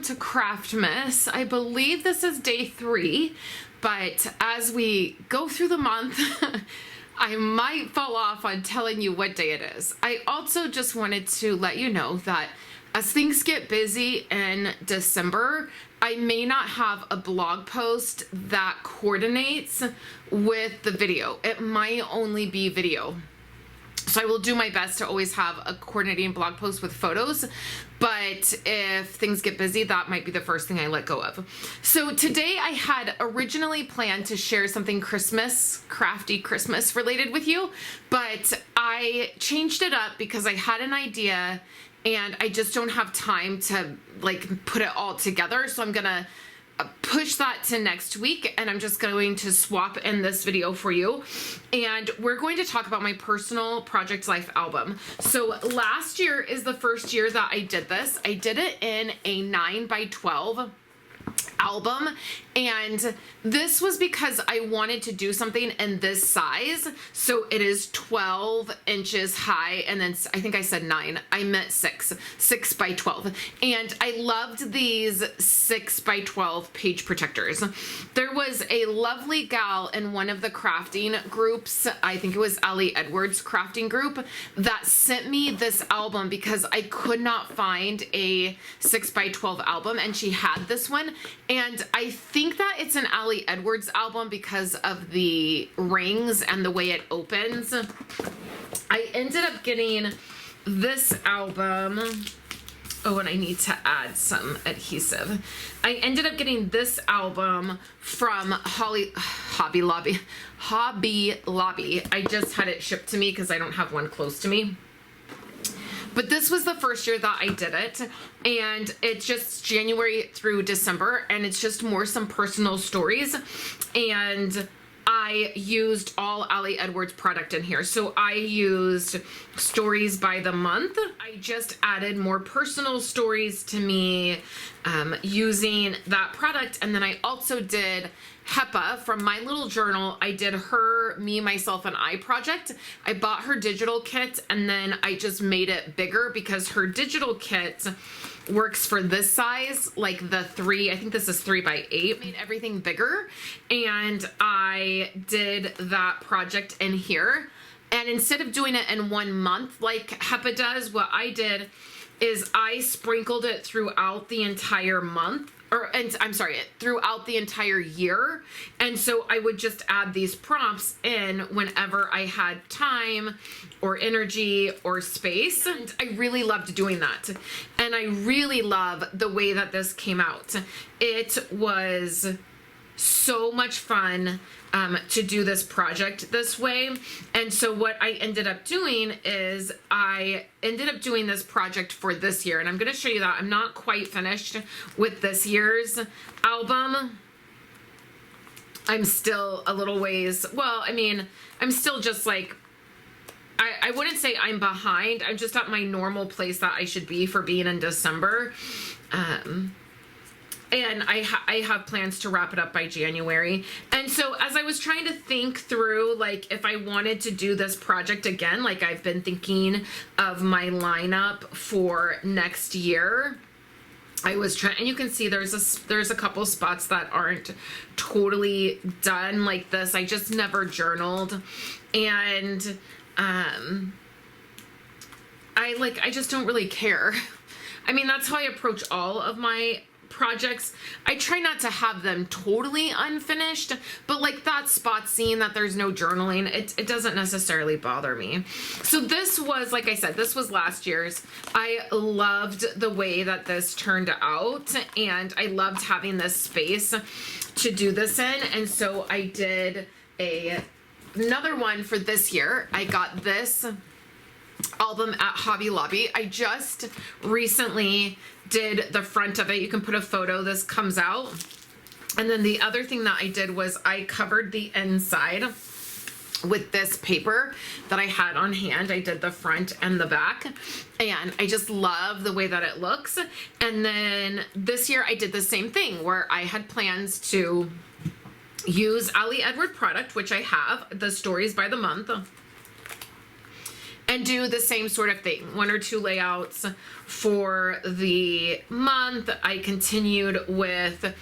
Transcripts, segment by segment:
to Craftmas. I believe this is day 3, but as we go through the month, I might fall off on telling you what day it is. I also just wanted to let you know that as things get busy in December, I may not have a blog post that coordinates with the video. It might only be video. So I will do my best to always have a coordinating blog post with photos, but if things get busy, that might be the first thing I let go of. So today I had originally planned to share something Christmas, crafty Christmas related with you, but I changed it up because I had an idea and I just don't have time to like put it all together. So I'm gonna push that to next week, and I'm just going to swap in this video for you. And we're going to talk about my personal project life album. So last year is the first year that I did this. I did it in a 9x12 album, and this was because I wanted to do something in this size. So it is 12 inches high, and then I think I said 9. I meant 6 by 12. And I loved these 6x12 page protectors. There was a lovely gal in one of the crafting groups, I think it was Ali Edwards crafting group, that sent me this album because I could not find a 6x12 album, and she had this one. And I think that it's an Ali Edwards album because of the rings and the way it opens. I ended up getting this album. Oh, and I need to add some adhesive. I ended up getting this album from Hobby Lobby. I just had it shipped to me because I don't have one close to me. But this was the first year that I did it, and it's just January through December, and it's just more some personal stories, and I used all Ali Edwards product in here. So I used stories by the month. I just added more personal stories to me using that product, and then I also did Hepa from my little journal. I did her Me, Myself, and I project. I bought her digital kit, and then I just made it bigger because her digital kit works for this size, like the 3, I think this is 3x8. Made everything bigger, and I did that project in here. And instead of doing it in 1 month like Hepa does, what I did is I sprinkled it throughout the entire month. Throughout the entire year. And so I would just add these prompts in whenever I had time or energy or space. And I really loved doing that. And I really love the way that this came out. It was so much fun to do this project this way. And so what I ended up doing is I ended up doing this project for this year, and I'm going to show you that. I'm not quite finished with this year's album. I'm still a little ways, well, I mean, I'm still just like, I wouldn't say I'm behind. I'm just at my normal place that I should be for being in December. And I have plans to wrap it up by January. And so as I was trying to think through, like, if I wanted to do this project again, like I've been thinking of my lineup for next year, I was trying, and you can see there's a couple spots that aren't totally done like this. I just never journaled. And I just don't really care. I mean, that's how I approach all of my projects. I try not to have them totally unfinished, but like that spot scene that there's no journaling, it doesn't necessarily bother me. So this was, like I said, this was last year's. I loved the way that this turned out, and I loved having this space to do this in. And so I did another one for this year. I got this album at Hobby Lobby. I just recently did the front of it. You can put a photo. This comes out. And then the other thing that I did was I covered the inside with this paper that I had on hand. I did the front and the back, and I just love the way that it looks. And then this year I did the same thing where I had plans to use Ali Edward product, which I have, the stories by the month. and do the same sort of thing, 1 or 2 layouts for the month. I continued with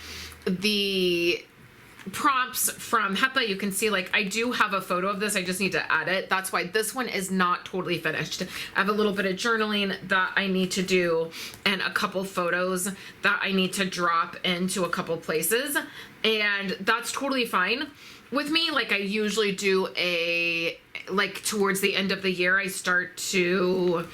the prompts from HEPA. You can see, like, I do have a photo of this. I just need to add it. That's why this one is not totally finished. I have a little bit of journaling that I need to do and a couple photos that I need to drop into a couple places, and that's totally fine with me. Like, I usually do like towards the end of the year, I start to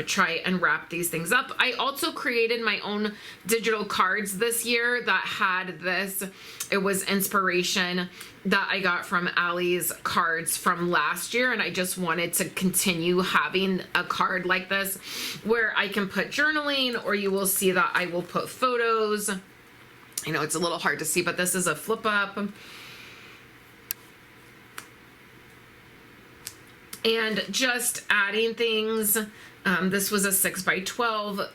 try and wrap these things up. I also created my own digital cards this year that had this. It was inspiration that I got from Allie's cards from last year, and I just wanted to continue having a card like this where I can put journaling, or you will see that I will put photos. I know it's a little hard to see, but this is a flip up. And just adding things. This was a 6x12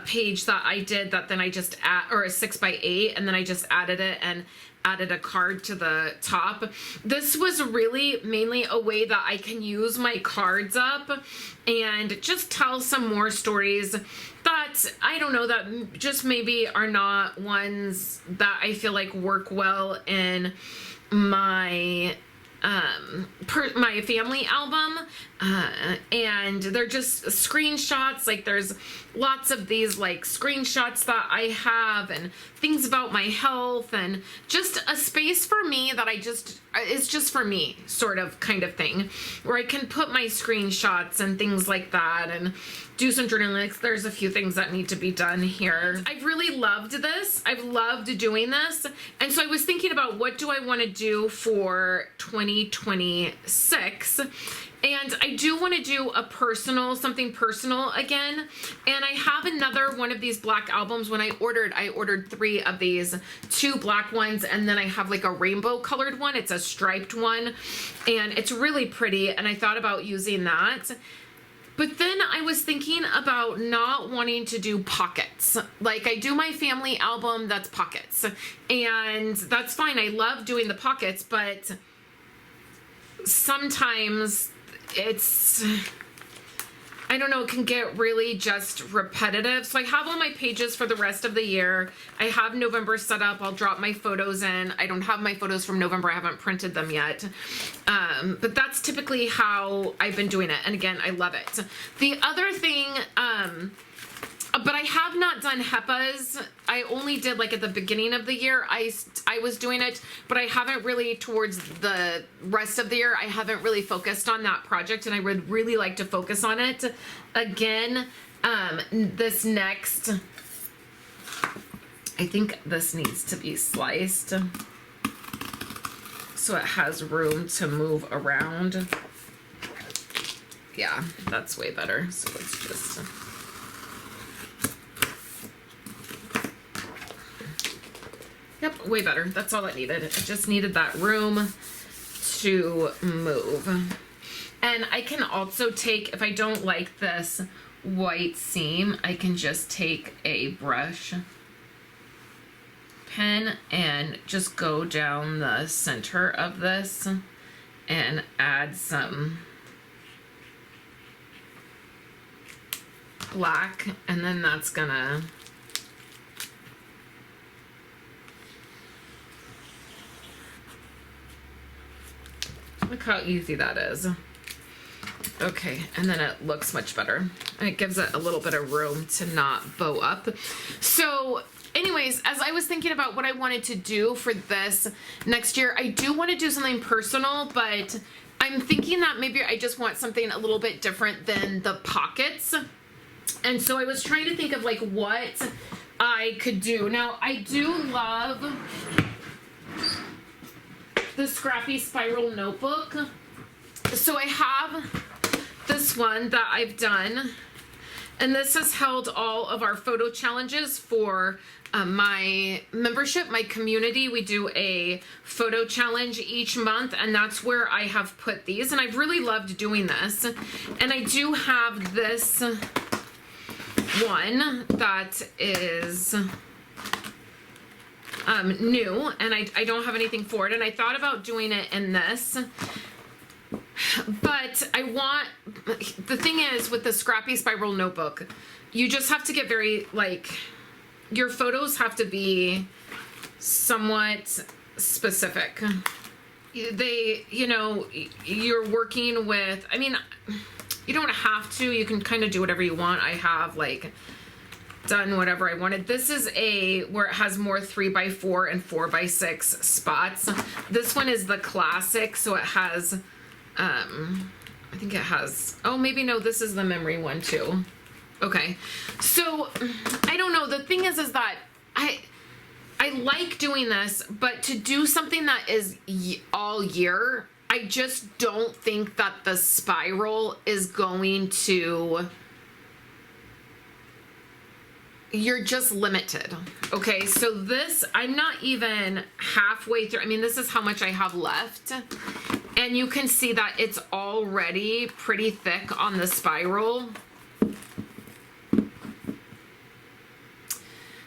page that I did that then I just or a 6x8, and then I just added it and added a card to the top. This was really mainly a way that I can use my cards up and just tell some more stories that I don't know, that just maybe are not ones that I feel like work well in my my family album, and they're just screenshots. Like, there's lots of these like screenshots that I have and things about my health, and just a space for me that it's just for me sort of kind of thing, where I can put my screenshots and things like that and do some journaling. Like, there's a few things that need to be done here. I've really loved this. I've loved doing this. And so I was thinking about, what do I want to do for 2026? And I do want to do something personal again. And I have another one of these black albums. When I ordered 3 of these, 2 black ones, and then I have like a rainbow colored one. It's a striped one, and it's really pretty. And I thought about using that. But then I was thinking about not wanting to do pockets. Like, I do my family album, that's pockets. And that's fine. I love doing the pockets, but sometimes it's, I don't know, it can get really just repetitive. So I have all my pages for the rest of the year. I have November set up. I'll drop my photos in. I don't have my photos from November. I haven't printed them yet. But that's typically how I've been doing it. And again, I love it. The other thing, but I have not done HEPAs. I only did like at the beginning of the year. I was doing it, but I haven't really towards the rest of the year. I haven't really focused on that project, and I would really like to focus on it again. This next, I think this needs to be sliced so it has room to move around. Yeah, that's way better. So let's just... Yep, way better. That's all it needed. It just needed that room to move. And I can also take, if I don't like this white seam, I can just take a brush pen and just go down the center of this and add some black, and then that's gonna... Look how easy that is. Okay, and then it looks much better. And it gives it a little bit of room to not bow up. So anyways, as I was thinking about what I wanted to do for this next year, I do want to do something personal, but I'm thinking that maybe I just want something a little bit different than the pockets. And so I was trying to think of like what I could do. Now, I do love the Scrappy Spiral Notebook. So I have this one that I've done, and this has held all of our photo challenges for my membership, my community. We do a photo challenge each month, and that's where I have put these, and I've really loved doing this. And I do have this one that is new, and I don't have anything for it, and I thought about doing it in this, but I want the thing is with the Scrappy Spiral notebook, you just have to get very, like, your photos have to be somewhat specific. They, you know, you're working with, I mean, you don't have to, you can kind of do whatever you want. I have like done whatever I wanted. This is where it has more 3x4 and 4x6 spots. This one is the classic, so it has, I think it has, oh, maybe no, this is the memory one too. Okay, so I don't know. The thing is that I like doing this, but to do something that is all year, I just don't think that the spiral is going to, you're just limited. Okay, so this, I'm not even halfway through. I mean, this is how much I have left. And you can see that it's already pretty thick on the spiral.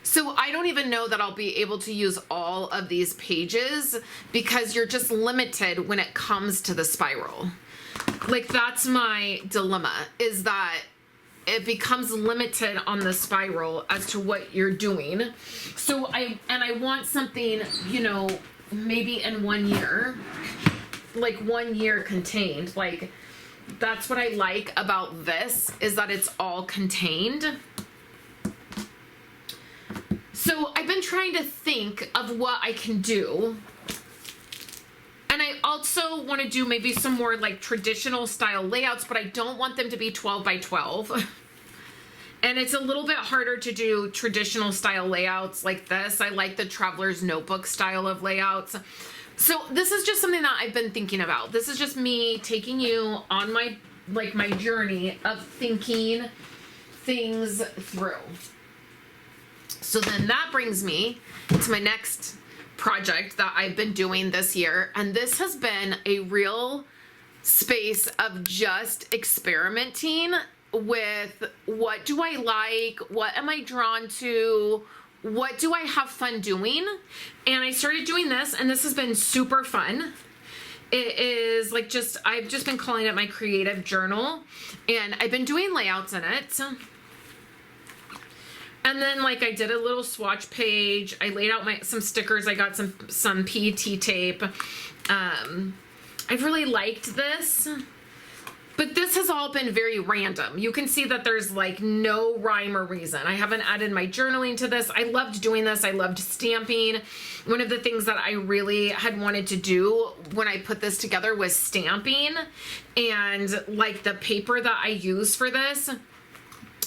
So I don't even know that I'll be able to use all of these pages because you're just limited when it comes to the spiral. Like, that's my dilemma, is that it becomes limited on the spiral as to what you're doing. So I want something, you know, maybe in 1 year, like 1 year contained. Like, that's what I like about this, is that it's all contained. So I've been trying to think of what I can do. And I also want to do maybe some more like traditional style layouts, but I don't want them to be 12 by 12. And it's a little bit harder to do traditional style layouts like this. I like the traveler's notebook style of layouts. So this is just something that I've been thinking about. This is just me taking you on my journey of thinking things through. So then that brings me to my next project that I've been doing this year. And this has been a real space of just experimenting with what do I like, what am I drawn to, what do I have fun doing. And I started doing this, and this has been super fun. It is like I've just been calling it my creative journal, and I've been doing layouts in it. And then like I did a little swatch page. I laid out some stickers. I got some PET tape. I've really liked this, but this has all been very random. You can see that there's like no rhyme or reason. I haven't added my journaling to this. I loved doing this. I loved stamping. One of the things that I really had wanted to do when I put this together was stamping, and like the paper that I use for this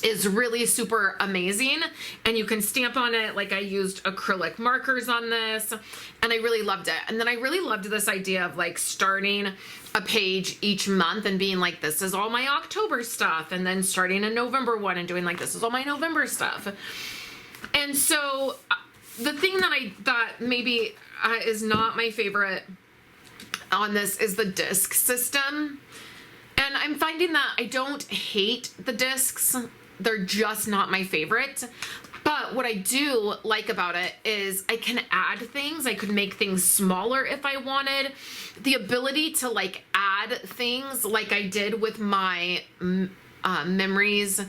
is really super amazing, and you can stamp on it. Like I used acrylic markers on this, and I really loved it. And then I really loved this idea of like starting a page each month and being like, this is all my October stuff, and then starting a November one and doing like, this is all my November stuff. And so the thing that I thought maybe is not my favorite on this is the disc system. And I'm finding that I don't hate the discs. They're just not my favorite. But what I do like about it is I can add things. I could make things smaller if I wanted. The ability to like add things like I did with my memories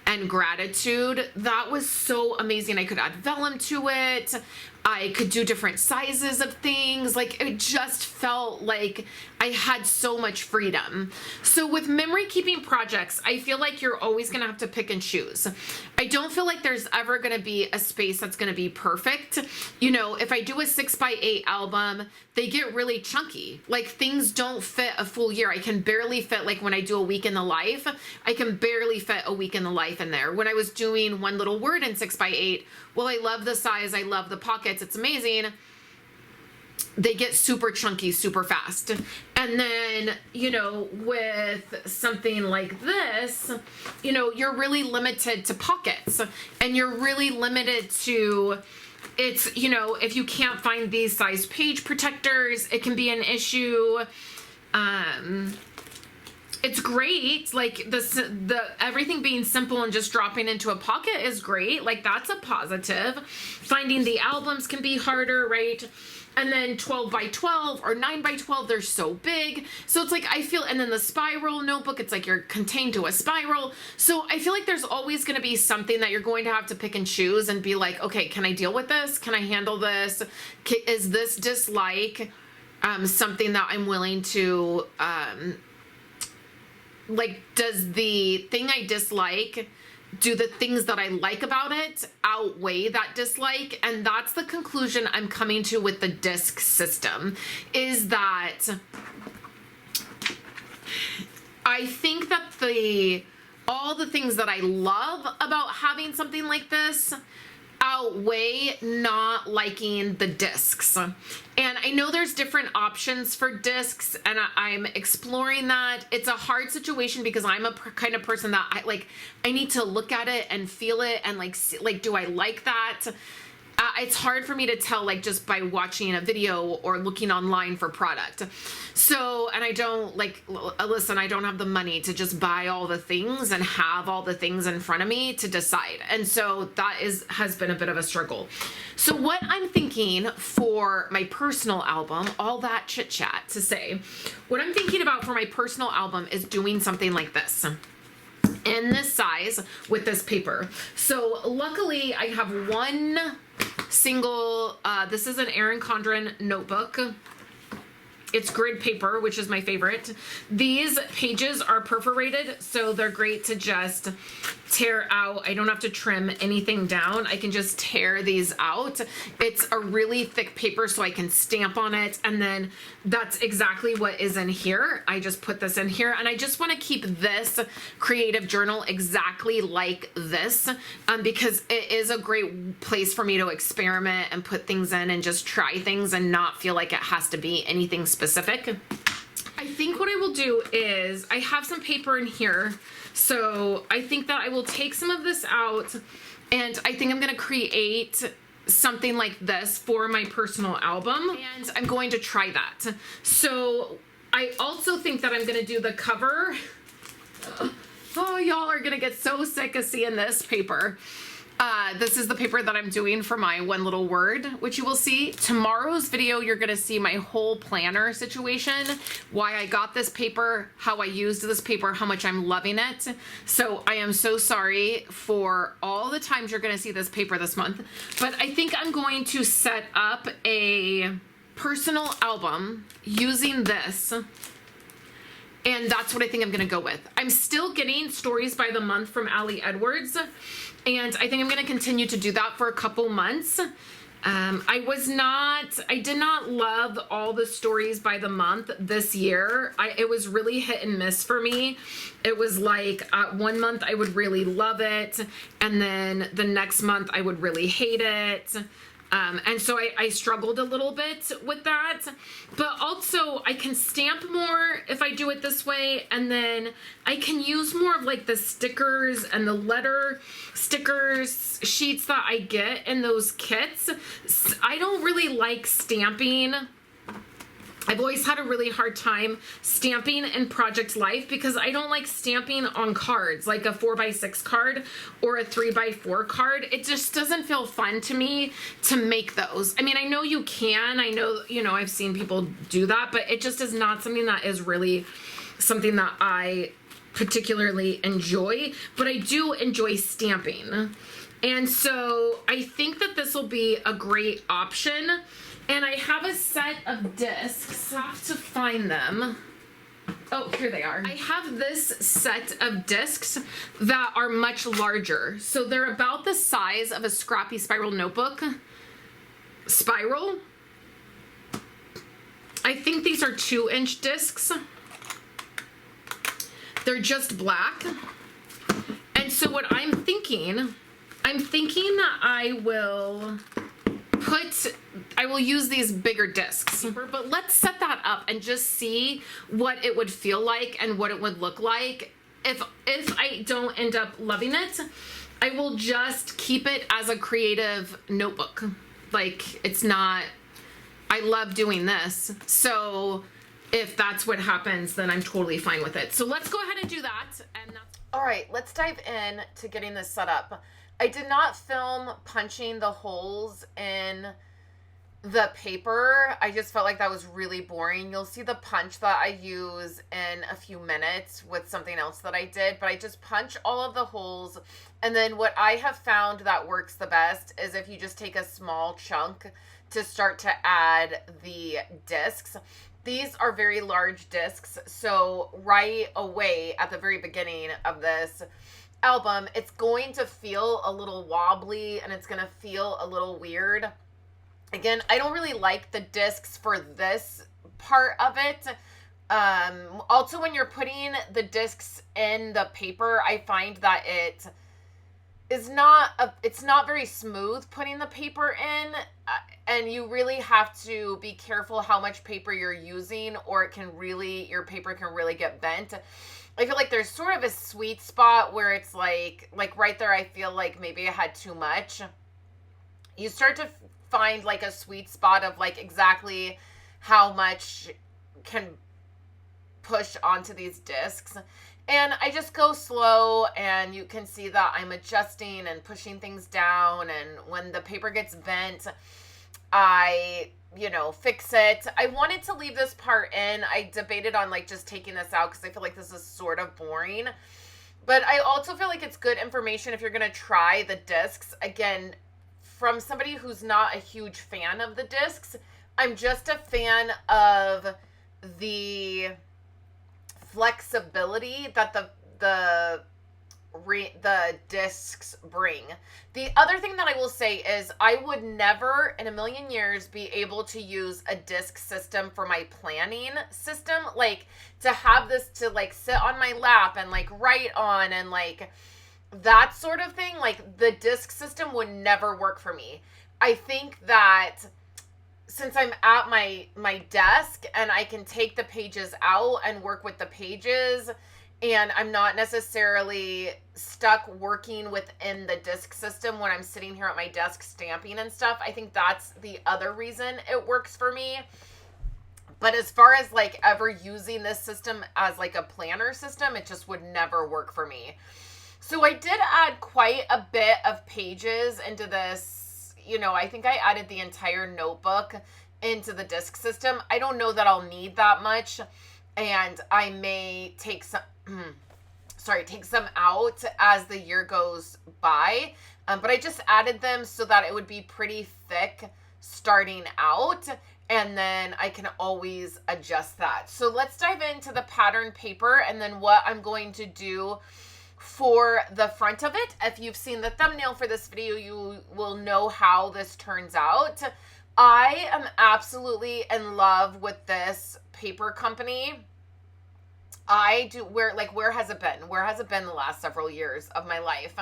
and gratitude, that was so amazing. I could add vellum to it. I could do different sizes of things. Like it just felt like I had so much freedom. So with memory keeping projects, I feel like you're always gonna have to pick and choose. I don't feel like there's ever gonna be a space that's gonna be perfect. You know, if I do a 6x8 album, they get really chunky. Like things don't fit a full year. I can barely fit, like when I do a week in the life, I can barely fit a week in the life in there. When I was doing one little word in 6x8, well, I love the size, I love the pockets, it's amazing. They get super chunky super fast. And then, you know, with something like this, you know, you're really limited to pockets, and you're really limited to, it's, you know, if you can't find these size page protectors, it can be an issue. it's great. Like the everything being simple and just dropping into a pocket is great. Like that's a positive. Finding the albums can be harder, right? And then 12 by 12 or 9 by 12, they're so big. So it's like, I feel, and then the spiral notebook, it's like you're contained to a spiral. So I feel like there's always going to be something that you're going to have to pick and choose and be like, okay, can I deal with this? Can I handle this? Is this dislike something that I'm willing to, like, does the thing I dislike, do the things that I like about it outweigh that dislike? And that's the conclusion I'm coming to with the disc system, is that I think that all the things that I love about having something like this outweigh not liking the discs. And I know there's different options for discs, and I'm exploring that. It's a hard situation because I'm a kind of person that I need to look at it and feel it and like do I like that? It's hard for me to tell, like, just by watching a video or looking online for product. So, and I don't, like, listen, I don't have the money to just buy all the things and have all the things in front of me to decide. And so that has been a bit of a struggle. So what I'm thinking for my personal album, all that chit chat to say, what I'm thinking about for my personal album is doing something like this, in this size with this paper. So luckily I have one single, this is an Erin Condren notebook. It's grid paper, which is my favorite. These pages are perforated, so they're great to just tear out. I don't have to trim anything down. I can just tear these out. It's a really thick paper, so I can stamp on it, and then that's exactly what is in here. I just put this in here, and I just want to keep this creative journal exactly like this, because it is a great place for me to experiment and put things in and just try things and not feel like it has to be anything specific. I think what I will do is, I have some paper in here, so I think that I will take some of this out, and I think I'm going to create something like this for my personal album, and I'm going to try that. So I also think that I'm going to do the cover. Oh, y'all are going to get so sick of seeing this paper. This is the paper that I'm doing for my one little word, which you will see. Tomorrow's video, you're going to see my whole planner situation, why I got this paper, how I used this paper, how much I'm loving it. So I am so sorry for all the times you're going to see this paper this month, but I think I'm going to set up a personal album using this. And that's what I think I'm going to go with. I'm still getting stories by the month from Allie Edwards, and I think I'm going to continue to do that for a couple months. I did not love all the stories by the month this year. It was really hit and miss for me. It was like 1 month I would really love it, and then the next month I would really hate it. And so I struggled a little bit with that, but also I can stamp more if I do it this way, and then I can use more of like the stickers and the letter stickers sheets that I get in those kits. I don't really like stamping. I've always had a really hard time stamping in Project Life because I don't like stamping on cards, like a 4x6 card or a 3x4 card. It just doesn't feel fun to me to make those. I mean, I know you can. I know, I've seen people do that, but it just is not something that is really something that I particularly enjoy. But I do enjoy stamping. And so I think that this will be a great option. And I have a set of discs. I have to find them. Oh, here they are. I have this set of discs that are much larger. So they're about the size of a scrappy spiral notebook. Spiral. I think these are 2-inch discs. They're just black. And so what I'm thinking that I will use these bigger discs, but let's set that up and just see what it would feel like and what it would look like. If I don't end up loving it, I will just keep it as a creative notebook. Like, it's not, I love doing this. So if that's what happens, then I'm totally fine with it. So let's go ahead and do that. And all right, let's dive in to getting this set up. I did not film punching the holes in the paper. I just felt like that was really boring. You'll see the punch that I use in a few minutes with something else that I did, but I just punch all of the holes. And then what I have found that works the best is if you just take a small chunk to start to add the discs. These are very large discs, so right away at the very beginning of this album, it's going to feel a little wobbly and it's going to feel a little weird. Again, I don't really like the discs for this part of it. Also, when you're putting the discs in the paper, I find that it's not very smooth putting the paper in, and you really have to be careful how much paper you're using, or your paper can really get bent. I feel like there's sort of a sweet spot where it's like right there, I feel like maybe I had too much. You start to find like a sweet spot of like exactly how much can push onto these discs. And I just go slow, and you can see that I'm adjusting and pushing things down. And when the paper gets bent, I, fix it. I wanted to leave this part in. I debated on like just taking this out because I feel like this is sort of boring. But I also feel like it's good information if you're going to try the discs. Again, from somebody who's not a huge fan of the discs, I'm just a fan of the flexibility that the discs bring. The other thing that I will say is I would never in a million years be able to use a disc system for my planning system, like to have this to like sit on my lap and like write on and like that sort of thing. Like the disc system would never work for me. I think that since I'm at my desk and I can take the pages out and work with the pages, and I'm not necessarily stuck working within the disc system when I'm sitting here at my desk stamping and stuff, I think that's the other reason it works for me. But as far as like ever using this system as like a planner system, it just would never work for me. So I did add quite a bit of pages into this. I think I added the entire notebook into the disc system. I don't know that I'll need that much, and I may take some out as the year goes by. But I just added them so that it would be pretty thick starting out, and then I can always adjust that. So let's dive into the pattern paper and then what I'm going to do for the front of it. If you've seen the thumbnail for this video, you will know how this turns out. I am absolutely in love with this paper company. Where has it been? Where has it been the last several years of my life?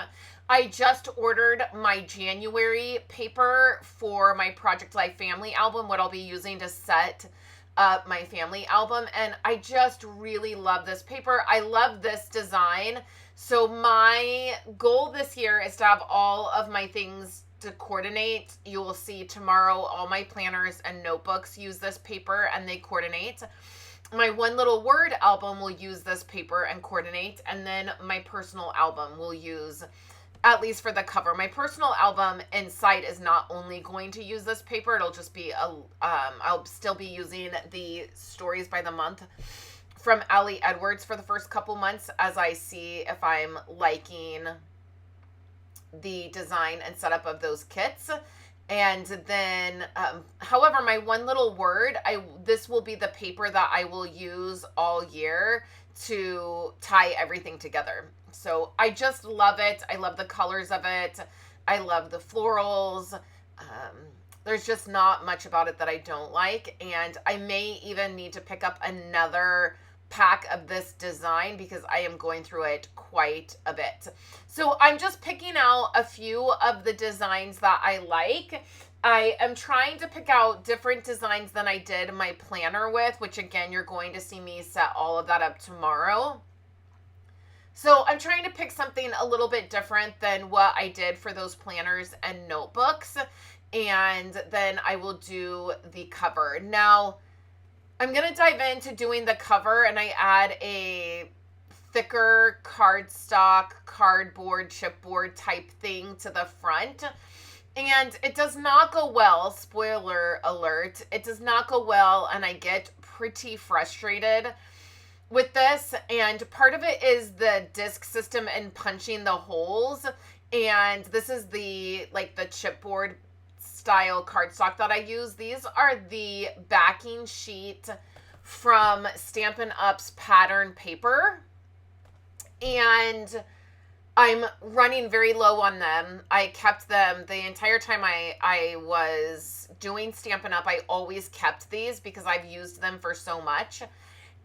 I just ordered my January paper for my Project Life family album, what I'll be using to set up my family album. And I just really love this paper. I love this design. So my goal this year is to have all of my things to coordinate. You will see tomorrow all my planners and notebooks use this paper and they coordinate. My One Little Word album will use this paper and coordinate. And then my personal album will use, at least for the cover, my personal album inside is not only going to use this paper. It'll just be, I'll still be using the Stories by the Month from Allie Edwards for the first couple months as I see if I'm liking the design and setup of those kits. And then, however, my One Little Word, this will be the paper that I will use all year to tie everything together. So I just love it. I love the colors of it. I love the florals. There's just not much about it that I don't like. And I may even need to pick up another pack of this design because I am going through it quite a bit. So I'm just picking out a few of the designs that I like. I am trying to pick out different designs than I did my planner with, which again, you're going to see me set all of that up tomorrow. So I'm trying to pick something a little bit different than what I did for those planners and notebooks. And then I will do the cover. Now, I'm going to dive into doing the cover, and I add a thicker cardstock, cardboard, chipboard type thing to the front. And it does not go well, spoiler alert, it does not go well, and I get pretty frustrated with this. And part of it is the disc system and punching the holes. And this is the chipboard style cardstock that I use. These are the backing sheet from Stampin' Up's pattern paper, and I'm running very low on them. I kept them the entire time I was doing Stampin' Up. I always kept these because I've used them for so much.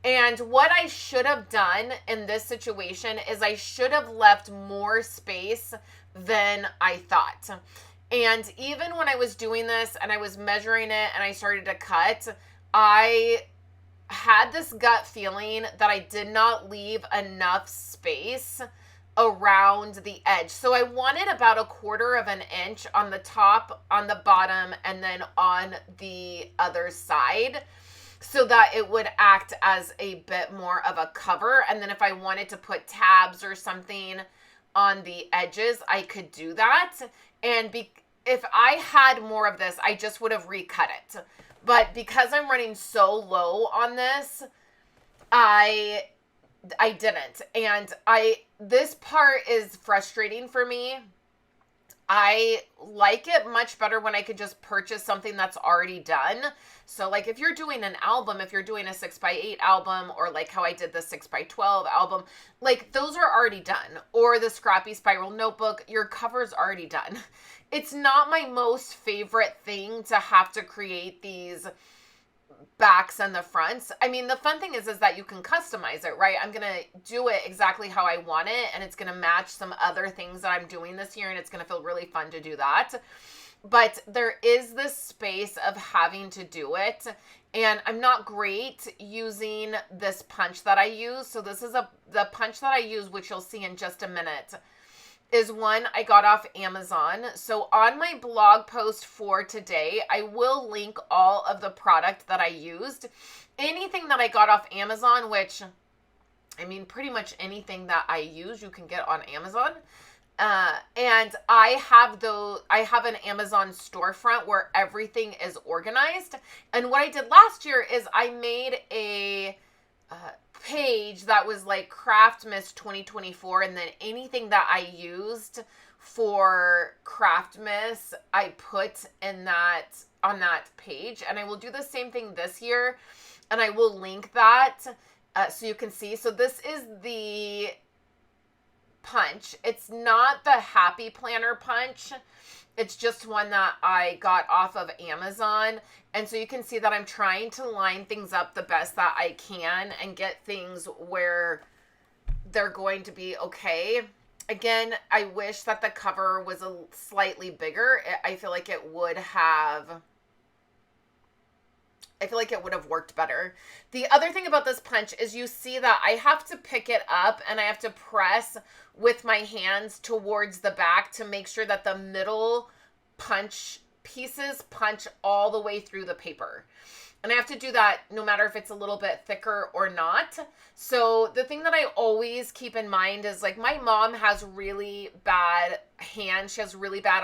And what I should have done in this situation is I should have left more space than I thought. And even when I was doing this and I was measuring it and I started to cut, I had this gut feeling that I did not leave enough space around the edge. So I wanted about 1/4 of an inch on the top, on the bottom, and then on the other side, so that it would act as a bit more of a cover. And then if I wanted to put tabs or something on the edges, I could do that. And if I had more of this, I just would have recut it. But because I'm running so low on this, I didn't. And this part is frustrating for me. I like it much better when I could just purchase something that's already done. So like if you're doing an album, if you're doing a 6x8 album, or like how I did the 6x12 album, like those are already done. Or the Scrappy Spiral Notebook, your cover's already done. It's not my most favorite thing to have to create these backs and the fronts. I mean, the fun thing is that you can customize it, right? I'm going to do it exactly how I want it, and it's going to match some other things that I'm doing this year, and it's going to feel really fun to do that. But there is this space of having to do it, and I'm not great using this punch that I use. So this is the punch that I use, which you'll see in just a minute, is one I got off Amazon. So on my blog post for today, I will link all of the product that I used. Anything that I got off Amazon, which, I mean, pretty much anything that I use, you can get on Amazon. And I have an Amazon storefront where everything is organized. And what I did last year is I made a page that was like Craftmas 2024, and then anything that I used for Craftmas I put in that on that page. And I will do the same thing this year, and I will link that so you can see. So this is the punch. It's not the Happy Planner punch. It's just one that I got off of Amazon. And so you can see that I'm trying to line things up the best that I can and get things where they're going to be okay. Again, I wish that the cover was a slightly bigger. I feel like it would have worked better. The other thing about this punch is you see that I have to pick it up and I have to press with my hands towards the back to make sure that the middle punch pieces punch all the way through the paper. And I have to do that no matter if it's a little bit thicker or not. So the thing that I always keep in mind is, like, my mom has really bad hands. She has really bad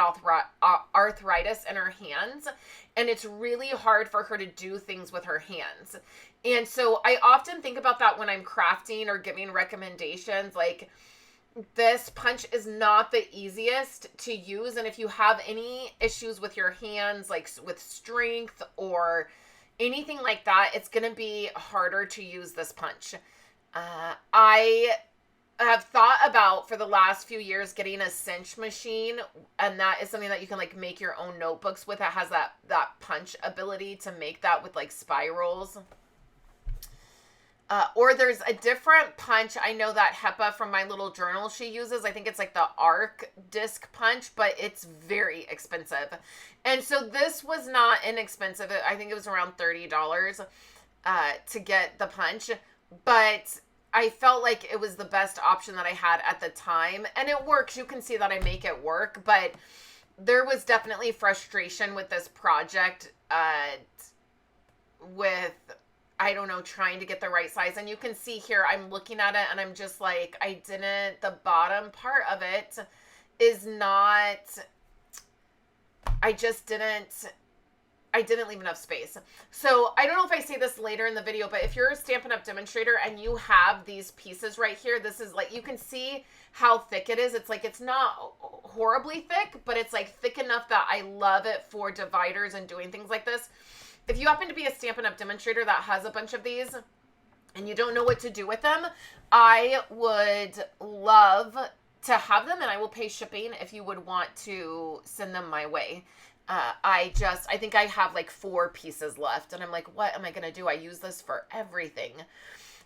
arthritis in her hands. And it's really hard for her to do things with her hands. And so I often think about that when I'm crafting or giving recommendations. Like, this punch is not the easiest to use. And if you have any issues with your hands, like with strength or anything like that, it's going to be harder to use this punch. I have thought about for the last few years getting a cinch machine, and that is something that you can like make your own notebooks with. It has that punch ability to make that with like spirals. Or there's a different punch. I know that Hepa from my little journal she uses. I think it's like the arc disc punch, but it's very expensive. And so this was not inexpensive. I think it was around $30 to get the punch. But I felt like it was the best option that I had at the time. And it works. You can see that I make it work. But there was definitely frustration with this project I don't know, trying to get the right size. And you can see here, I'm looking at it and I'm just like, the bottom part of it is not, I didn't leave enough space. So I don't know if I say this later in the video, but if you're a Stampin' Up! Demonstrator and you have these pieces right here, this is like, you can see how thick it is. It's like, it's not horribly thick, but it's like thick enough that I love it for dividers and doing things like this. If you happen to be a Stampin' Up! Demonstrator that has a bunch of these and you don't know what to do with them, I would love to have them, and I will pay shipping if you would want to send them my way. I think I have like 4 pieces left, and I'm like, what am I going to do? I use this for everything.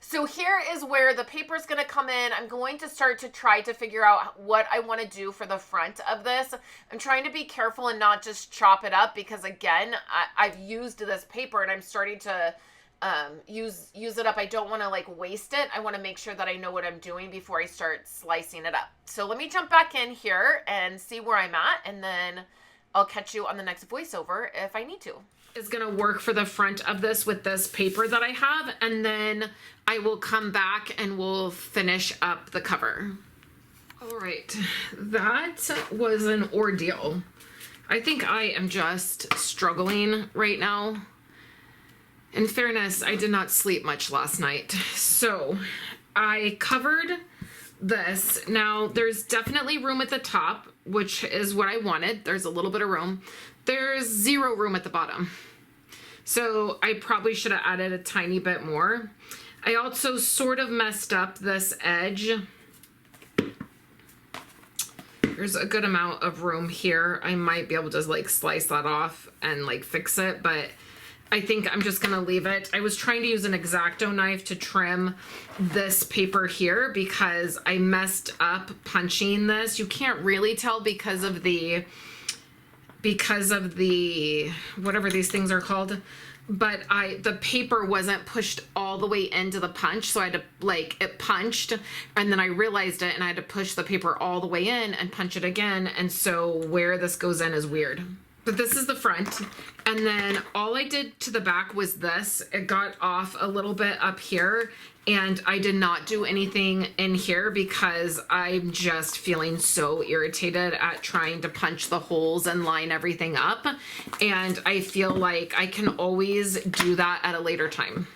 So here is where the paper is going to come in. I'm going to start to try to figure out what I want to do for the front of this. I'm trying to be careful and not just chop it up because, again, I've used this paper and I'm starting to use it up. I don't want to like waste it. I want to make sure that I know what I'm doing before I start slicing it up. So let me jump back in here and see where I'm at, and then I'll catch you on the next voiceover if I need to. Is going to work for the front of this with this paper that I have, and then I will come back and we'll finish up the cover. All right, that was an ordeal. I think I am just struggling right now. In fairness, I did not sleep much last night, so I covered this. Now, there's definitely room at the top, which is what I wanted. There's a little bit of room. There's 0 room at the bottom. So I probably should have added a tiny bit more. I also sort of messed up this edge. There's a good amount of room here. I might be able to like slice that off and like fix it, but I think I'm just gonna leave it. I was trying to use an X-Acto knife to trim this paper here because I messed up punching this. You can't really tell because of the whatever these things are called, but the paper wasn't pushed all the way into the punch, so I had to like, it punched and then I realized it and I had to push the paper all the way in and punch it again, and so where this goes in is weird. But this is the front, and then all I did to the back was this. It got off a little bit up here, and I did not do anything in here because I'm just feeling so irritated at trying to punch the holes and line everything up, and I feel like I can always do that at a later time.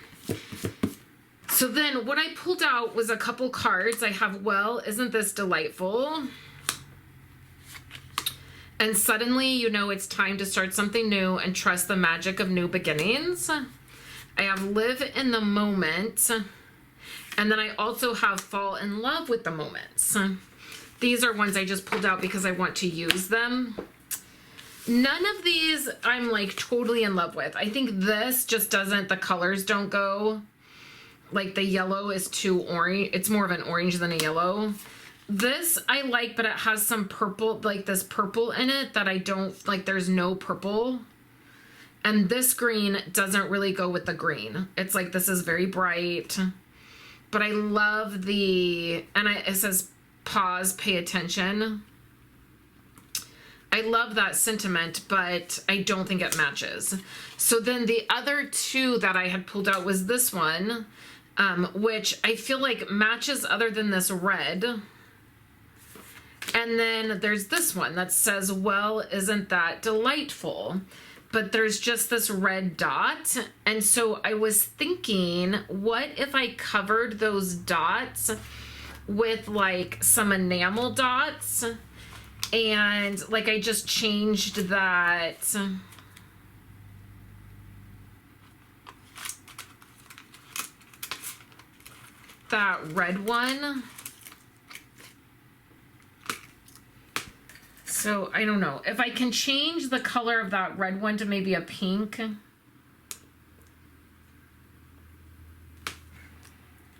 So then what I pulled out was a couple cards. I have, well, isn't this delightful? And suddenly, you know, it's time to start something new and trust the magic of new beginnings. I have live in the moment. And then I also have fall in love with the moments. These are ones I just pulled out because I want to use them. None of these I'm like totally in love with. I think this just doesn't, the colors don't go. Like the yellow is too orange. It's more of an orange than a yellow. This I like, but it has some purple, like this purple in it that I don't like. There's no purple. And this green doesn't really go with the green. It's like, this is very bright, but I love the, and it says pause, pay attention. I love that sentiment, but I don't think it matches. So then the other 2 that I had pulled out was this one, which I feel like matches other than this red. And then there's this one that says, well, isn't that delightful? But there's just this red dot. And so I was thinking, what if I covered those dots with like some enamel dots? And like I just changed that red one. So I don't know if I can change the color of that red one to maybe a pink.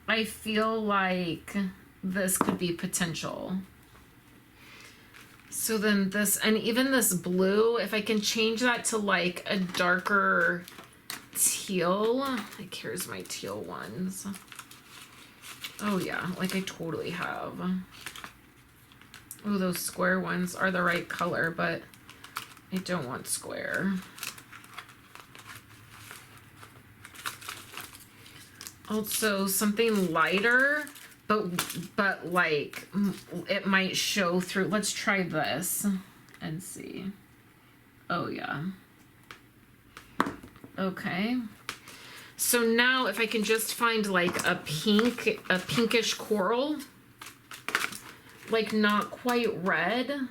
I feel like this could be potential. So then this, and even this blue, if I can change that to like a darker teal, like here's my teal ones. Oh yeah, like I totally have. Oh, those square ones are the right color, but I don't want square. Also something lighter, but like it might show through. Let's try this and see. Oh yeah. Okay. So now if I can just find like a pinkish coral, like not quite red.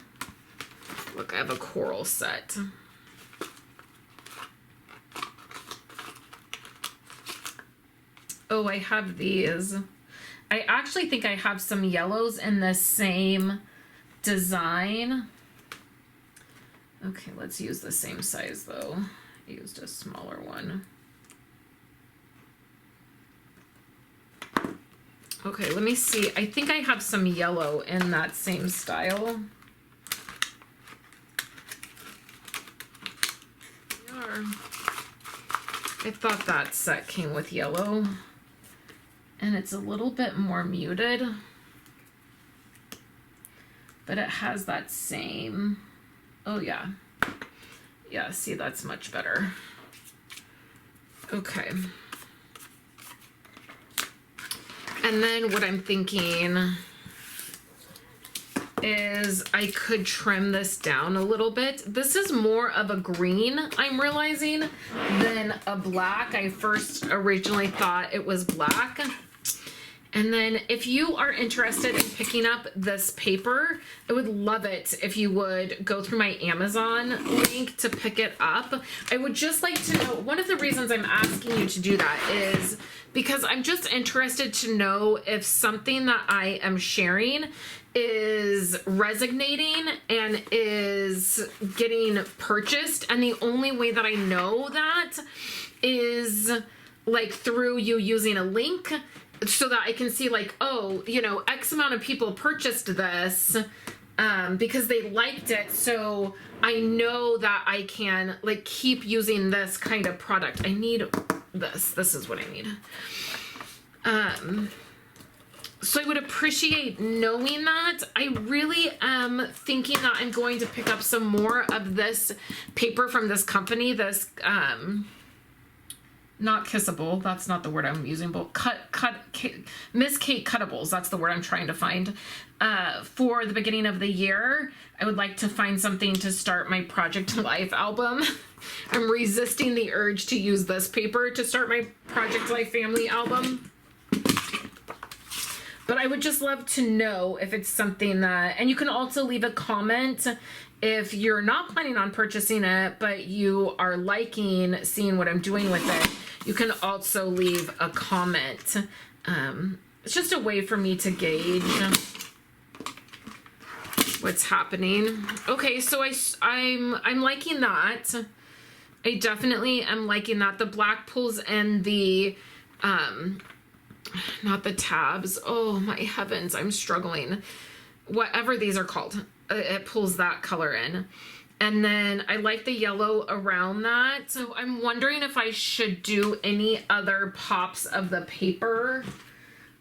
Look, I have a coral set. Oh, I have these. I actually think I have some yellows in the same design. Okay, let's use the same size though. I used a smaller one. Okay, let me see. I think I have some yellow in that same style. I thought that set came with yellow. And it's a little bit more muted. But it has that same... Oh, yeah. Yeah, see, that's much better. Okay. And then what I'm thinking is I could trim this down a little bit. This is more of a green, I'm realizing, than a black. I first originally thought it was black. And then if you are interested in picking up this paper, I would love it if you would go through my Amazon link to pick it up. I would just like to know, one of the reasons I'm asking you to do that is because I'm just interested to know if something that I am sharing is resonating and is getting purchased. And the only way that I know that is like through you using a link, so that I can see like, oh, you know, X amount of people purchased this because they liked it. So I know that I can like keep using this kind of product. I need this. This is what I need. So I would appreciate knowing that. I really am thinking that I'm going to pick up some more of this paper from this company, this, not kissable, that's not the word I'm using, but Miss Kate Cuttables, that's the word I'm trying to find. For the beginning of the year, I would like to find something to start my Project Life album. I'm resisting the urge to use this paper to start my Project Life family album. But I would just love to know if it's something that, and you can also leave a comment if you're not planning on purchasing it, but you are liking seeing what I'm doing with it. You can also leave a comment. It's just a way for me to gauge what's happening. Okay, so I'm liking that. I definitely am liking that. The black pulls and the not the tabs. Oh my heavens, I'm struggling. Whatever these are called, it pulls that color in. And then I like the yellow around that. So I'm wondering if I should do any other pops of the paper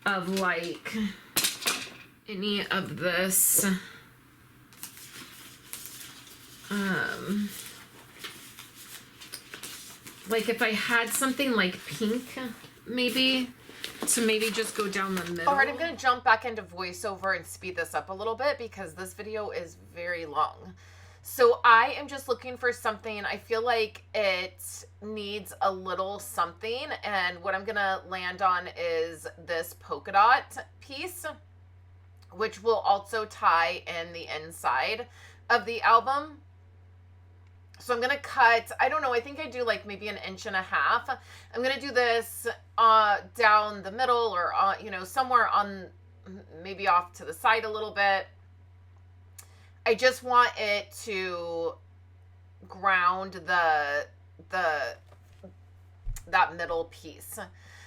of like any of this. Like if I had something like pink, maybe, to maybe just go down the middle. All right, I'm going to jump back into voiceover and speed this up a little bit because this video is very long. So I am just looking for something. I feel like it needs a little something. And what I'm going to land on is this polka dot piece, which will also tie in the inside of the album. So I'm going to cut, I don't know, I think I do like maybe 1.5 inches. I'm going to do this down the middle or, you know, somewhere on, maybe off to the side a little bit. I just want it to ground that middle piece.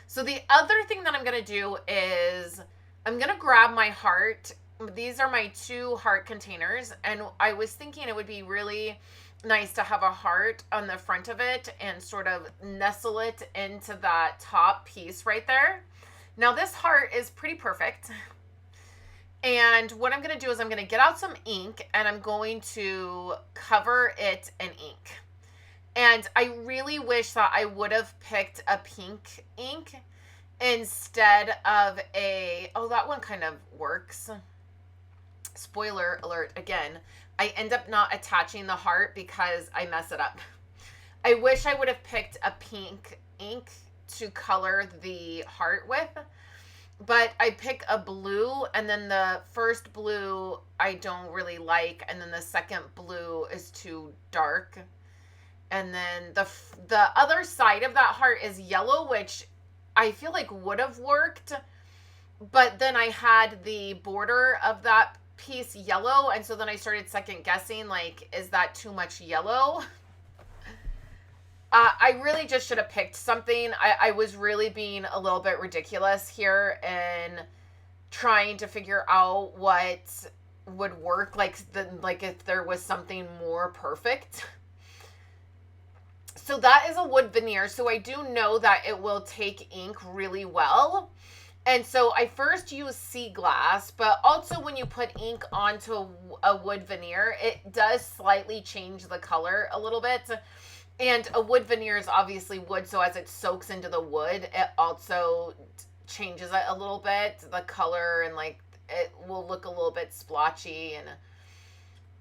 So the other thing that I'm going to do is I'm going to grab my heart. These are my 2 heart containers. And I was thinking it would be really nice to have a heart on the front of it and sort of nestle it into that top piece right there. Now this heart is pretty perfect. And what I'm going to do is I'm going to get out some ink and I'm going to cover it in ink. And I really wish that I would have picked a pink ink instead of oh, that one kind of works. Spoiler alert again. I end up not attaching the heart because I mess it up. I wish I would have picked a pink ink to color the heart with, but I pick a blue, and then the first blue I don't really like, and then the second blue is too dark. And then the other side of that heart is yellow, which I feel like would have worked, but then I had the border of that piece yellow, and so then I started second guessing, like, is that too much yellow? I really just should have picked something. I was really being a little bit ridiculous here and trying to figure out what would work, like if there was something more perfect. So that is a wood veneer. So I do know that it will take ink really well. And so I first use sea glass, but also when you put ink onto a wood veneer, it does slightly change the color a little bit. And a wood veneer is obviously wood, so as it soaks into the wood, it also changes it a little bit, the color, and like it will look a little bit splotchy. And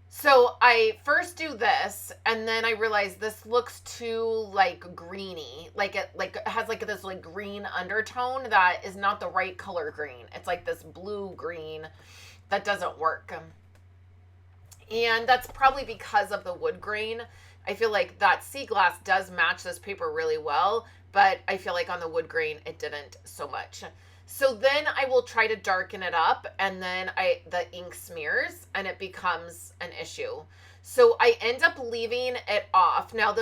so I first do this, and then I realize this looks too like greeny, like it has like this like green undertone that is not the right color green. It's like this blue green that doesn't work, and that's probably because of the wood grain. I feel like that sea glass does match this paper really well, but I feel like on the wood grain, it didn't so much. So then I will try to darken it up, and then the ink smears and it becomes an issue. So I end up leaving it off. Now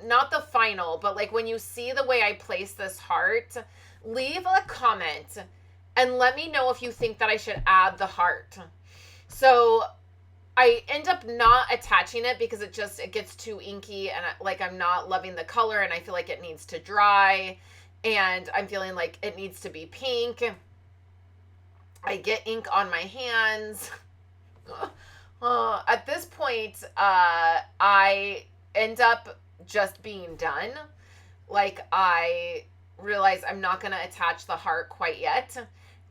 not the final, but like when you see the way I place this heart, leave a comment and let me know if you think that I should add the heart. So I end up not attaching it because it gets too inky, and I'm not loving the color, and I feel like it needs to dry, and I'm feeling like it needs to be pink. I get ink on my hands. At this point, I end up just being done. Like, I realize I'm not going to attach the heart quite yet,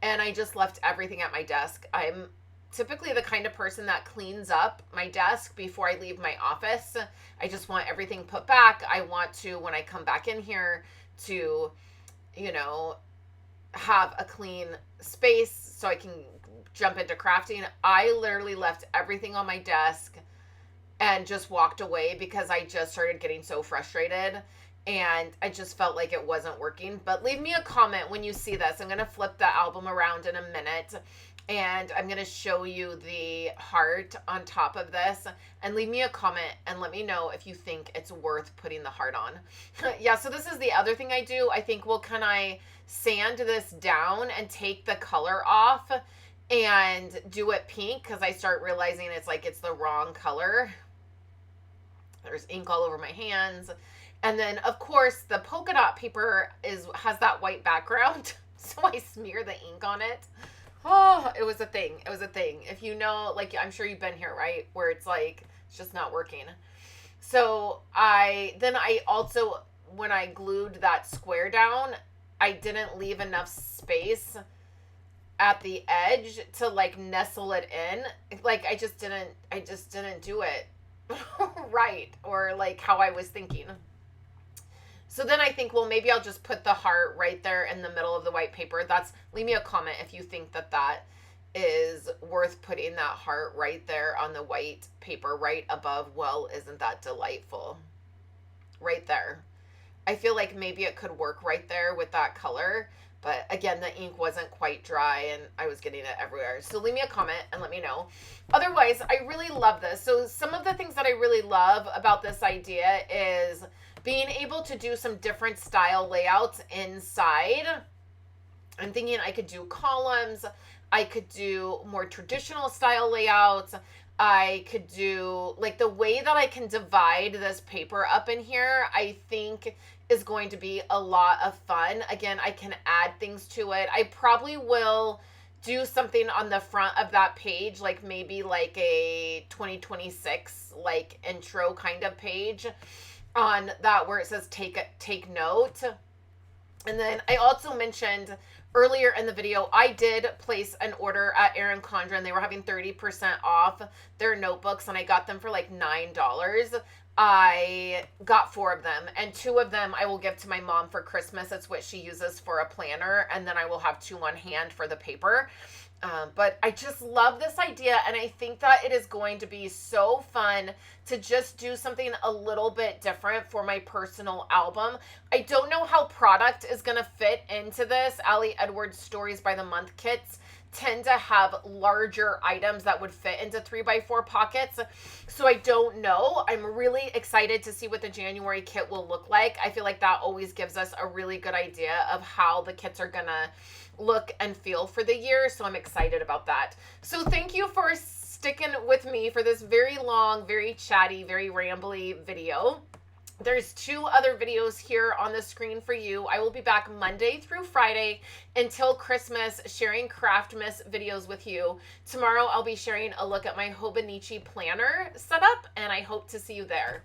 and I just left everything at my desk. I'm typically the kind of person that cleans up my desk before I leave my office. I just want everything put back. I want to, when I come back in here, to, have a clean space so I can jump into crafting. I literally left everything on my desk and just walked away because I just started getting so frustrated, and I just felt like it wasn't working. But leave me a comment when you see this. I'm going to flip the album around in a minute, and I'm going to show you the heart on top of this, and leave me a comment and let me know if you think it's worth putting the heart on. Yeah, so this is the other thing I do. I think, well, can I sand this down and take the color off and do it pink? Because I start realizing it's the wrong color. There's ink all over my hands. And then, of course, the polka dot paper has that white background, so I smear the ink on it. Oh, it was a thing. It was a thing. If you know, I'm sure you've been here, right? Where it's just not working. So I also, when I glued that square down, I didn't leave enough space at the edge to nestle it in. I just didn't do it right, or how I was thinking. So then I think, well, maybe I'll just put the heart right there in the middle of the white paper. Leave me a comment if you think that is worth putting that heart right there on the white paper, right above. Well, isn't that delightful? Right there. I feel like maybe it could work right there with that color. But again, the ink wasn't quite dry and I was getting it everywhere. So leave me a comment and let me know. Otherwise, I really love this. So some of the things that I really love about this idea is being able to do some different style layouts inside. I'm thinking I could do columns. I could do more traditional style layouts. I could do the way that I can divide this paper up in here, I think is going to be a lot of fun. Again, I can add things to it. I probably will do something on the front of that page, maybe a 2026 intro kind of page on that where it says take note. And then I also mentioned earlier in the video, I did place an order at Erin Condren. They were having 30% off their notebooks, and I got them for like $9. I got 4 of them, and 2 of them I will give to my mom for Christmas. It's what she uses for a planner, and then I will have 2 on hand for the paper. But I just love this idea, and I think that it is going to be so fun to just do something a little bit different for my personal album. I don't know how product is going to fit into this. Ali Edwards Stories by the Month kits tend to have larger items that would fit into 3x4 pockets. So I don't know. I'm really excited to see what the January kit will look like. I feel like that always gives us a really good idea of how the kits are gonna look and feel for the year. So I'm excited about that. So thank you for sticking with me for this very long, very chatty, very rambly video. There's 2 other videos here on the screen for you. I will be back Monday through Friday until Christmas sharing Craftmas videos with you. Tomorrow I'll be sharing a look at my Hobonichi planner setup, and I hope to see you there.